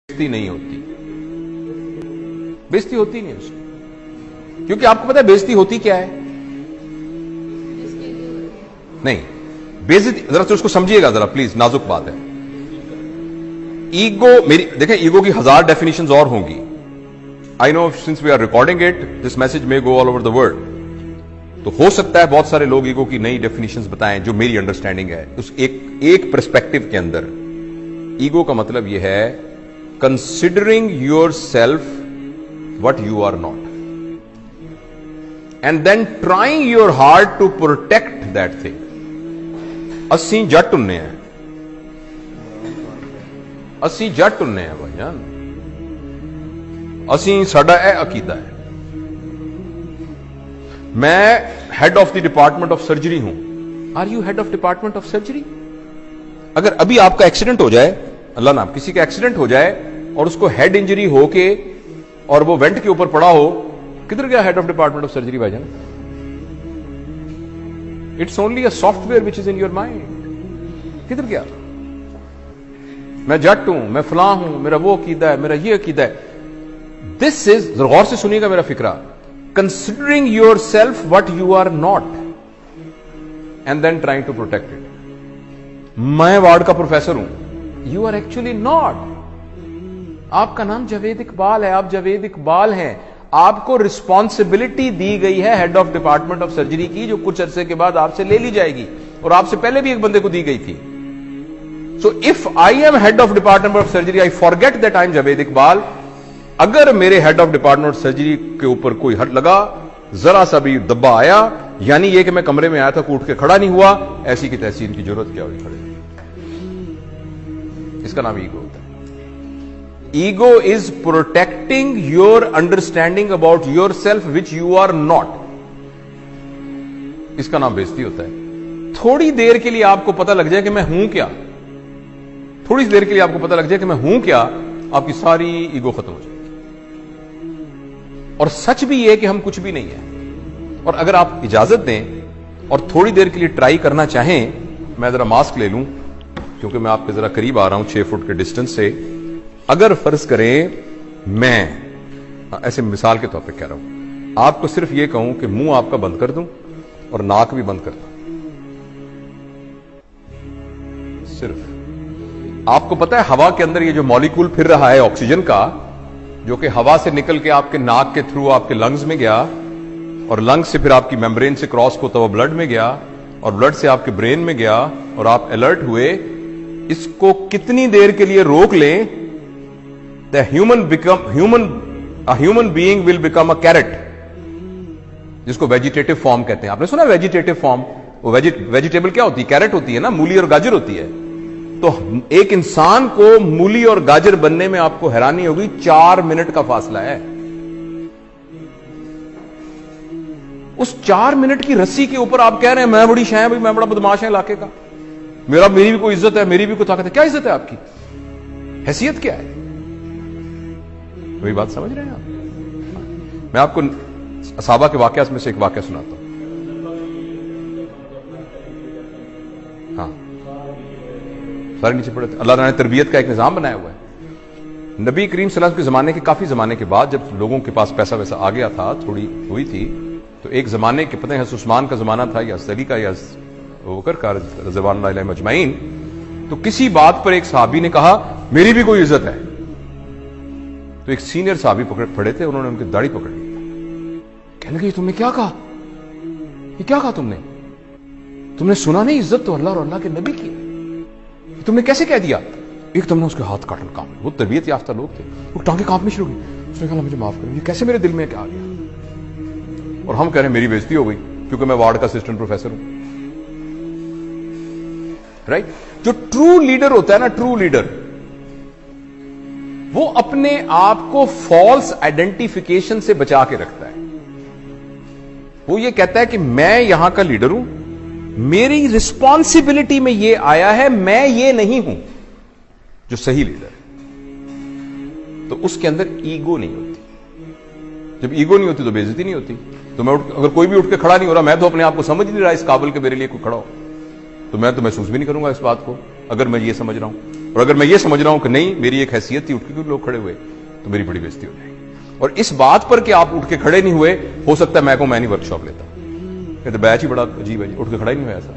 बेइज्जती नहीं होती, बेइज्जती होती नहीं उसकी, क्योंकि आपको पता है बेइज्जती होती क्या है? नहीं, बेइज्जती जरा से उसको समझिएगा जरा प्लीज, नाजुक बात है। ईगो, मेरी देखें, ईगो की 1000 डेफिनेशंस और होंगी। I know since we are recording it this message may go all over the world, तो हो सकता है बहुत सारे लोग ईगो की नई डेफिनेशंस बताएं जो मेरी अंडरस्टैंडिंग है। उस एक पर्सपेक्टिव के अंदर ईगो का मतलब यह है considering yourself what you are not and then trying your hard to protect that thing। ਅਸੀਂ ਜੱਟ ਹੁੰਨੇ ਆ, ਅਸੀਂ ਜੱਟ ਹੁੰਨੇ ਆ ਭਾਈਜਾਨ, ਅਸੀਂ ਸਾਡਾ ਇਹ ਅਕੀਦਾ ਹੈ। मैं head of the department of surgery हूं। Are you head of department of surgery? अगर अभी आपका एक्सीडेंट हो जाए, अल्लाह ना, किसी का एक्सीडेंट हो जाए और उसको हेड इंजरी होके और वो वेंट के ऊपर पड़ा हो, किधर गया head of department of surgery भाईजान? It's only a software which is in your mind. किधर गया? मैं जट हूं, मैं फलां हूं, मेरा वो अकीदा है, मेरा ये अकीदा है। दिस इज, गौर से सुनिएगा मेरा फिक्रा, considering yourself what you are not and then trying to protect it। मैं वार्ड का प्रोफेसर हूं, you are actually not। आपका नाम जावेद इकबाल है, आप जावेद इकबाल हैं, आपको रिस्पॉन्सिबिलिटी दी गई है head of department of surgery की, जो कुछ अरसे के बाद आपसे ले ली जाएगी, और आपसे पहले भी एक बंदे को दी गई थी। So if I am head of department of surgery, I forget that I am Javed Iqbal. अगर मेरे हेड ऑफ डिपार्टमेंट सर्जरी के ऊपर कोई हट लगा, जरा सा भी दब्बा आया, यानी ये कि मैं कमरे में आया था, कूट के खड़ा नहीं हुआ, ऐसी की तैसी इनकी जरूरत क्या हुई खड़े? इसका नाम ईगो होता है। Ego is protecting your understanding about yourself which you are not. इसका नाम बेइज्जती होता है। थोड़ी देर के लिए आपको पता लग जाए कि मैं हूं क्या, थोड़ी देर के लिए आपको पता लग जाए कि मैं हूं क्या, आपकी सारी ईगो खत्म हो जाए। और सच भी यह कि हम कुछ भी नहीं है। और अगर आप इजाजत दें और थोड़ी देर के लिए ट्राई करना चाहें, मैं जरा मास्क ले लूं क्योंकि मैं आपके जरा करीब आ रहा हूं 6 फुट के डिस्टेंस से। अगर फर्ज करें मैं ऐसे मिसाल के तौर पे कह रहा हूं, आपको सिर्फ यह कहूं कि मुंह आपका बंद कर दूं और नाक भी बंद कर दूं, सिर्फ आपको पता है हवा के अंदर ये जो मॉलिक्यूल फिर रहा है ऑक्सीजन का, जो कि हवा से निकल के आपके नाक के थ्रू आपके लंग्स में गया, और लंग्स से फिर आपकी मेम्ब्रेन से क्रॉस होता हुआ ब्लड में गया, और ब्लड से आपके ब्रेन में गया, और आप अलर्ट हुए। इसको कितनी देर के लिए रोक लें, the human being will become a carrot, जिसको वेजिटेटिव फॉर्म कहते हैं। आपने सुना वेजिटेटिव फॉर्म? वो वेजिटेबल क्या होती है? कैरेट होती है ना, मूली और गाजर होती है। तो एक इंसान को मूली और गाजर बनने में आपको हैरानी होगी, 4 मिनट का फासला है। उस 4 मिनट की रस्सी के ऊपर आप कह रहे हैं मैं बड़ी शाय भाई, मैं बड़ा बदमाश है इलाके का, मेरी भी कोई इज्जत है, मेरी भी कोई ताकत है। क्या इज्जत है आपकी? हैसियत क्या है? वही बात समझ रहे हैं आप? मैं आपको असहाबा के वाकयात में से एक वाकया सुनाता हूं। हाँ, सारे नीचे पड़े थे। अल्लाह ने तरबियत का एक निजाम बनाया हुआ है। नबी करीम सल्लल्लाहु अलैहि वसल्लम के जमाने के काफी जमाने के बाद, जब लोगों के पास पैसा वैसा आ गया था, थोड़ी हुई थी, तो एक जमाने के, पता है उस्मान का जमाना था या अली का या बकर का रज़ियल्लाहु अन्हुम अजमईन, तो किसी बात पर एक सहाबी ने कहा मेरी भी कोई इज्जत है। तो एक सीनियर सहाबी पड़े थे, उन्होंने उनकी दाढ़ी पकड़ ली, कहने लगे तुमने क्या कहा? ये क्या कहा तुमने सुना नहीं? इज्जत तो अल्लाह और अल्लाह के नबी की है, तुमने कैसे कह दिया? एक तुमने उसके हाथ काटन काम, वो तरबियत याफ्ता लोग थे, वो टांगे कांपनी शुरू हुई। उसने कहा मुझे माफ करो, ये कैसे मेरे दिल में क्या आ गया? और हम कह रहे हैं मेरी बेइज्जती हो गई क्योंकि मैं वार्ड का असिस्टेंट प्रोफेसर हूं। राइट? जो ट्रू लीडर होता है ना, ट्रू लीडर, वो अपने आप को फॉल्स आइडेंटिफिकेशन से बचा के रखता है। वो ये कहता है कि मैं यहां का लीडर हूं, मेरी रिस्पॉन्सिबिलिटी में ये आया है, मैं ये नहीं हूं। जो सही लीडर है तो उसके अंदर ईगो नहीं होती। जब ईगो नहीं होती तो बेइज्जती नहीं होती। तो मैं अगर कोई भी उठ के खड़ा नहीं हो रहा, मैं तो अपने आप को समझ नहीं रहा इस काबिल के मेरे लिए कोई खड़ा हो, तो मैं तो महसूस भी नहीं करूंगा इस बात को। اگر میں یہ سمجھ رہا ہوں، اور اگر میں یہ سمجھ رہا ہوں کہ نہیں میری ایک حیثیت تھی، اٹھ کے لوگ کھڑے ہوئے، تو میری بڑی بےزتی ہو جائے گی۔ اور اس بات پر کہ آپ اٹھ کے کھڑے نہیں ہوئے، ہو سکتا ہے میں نہیں ورک شاپ لیتا، کہ تو بیچ ہی بڑا عجیب ہے جی، اٹھ کے کھڑا ہی نہیں ہوا ایسا۔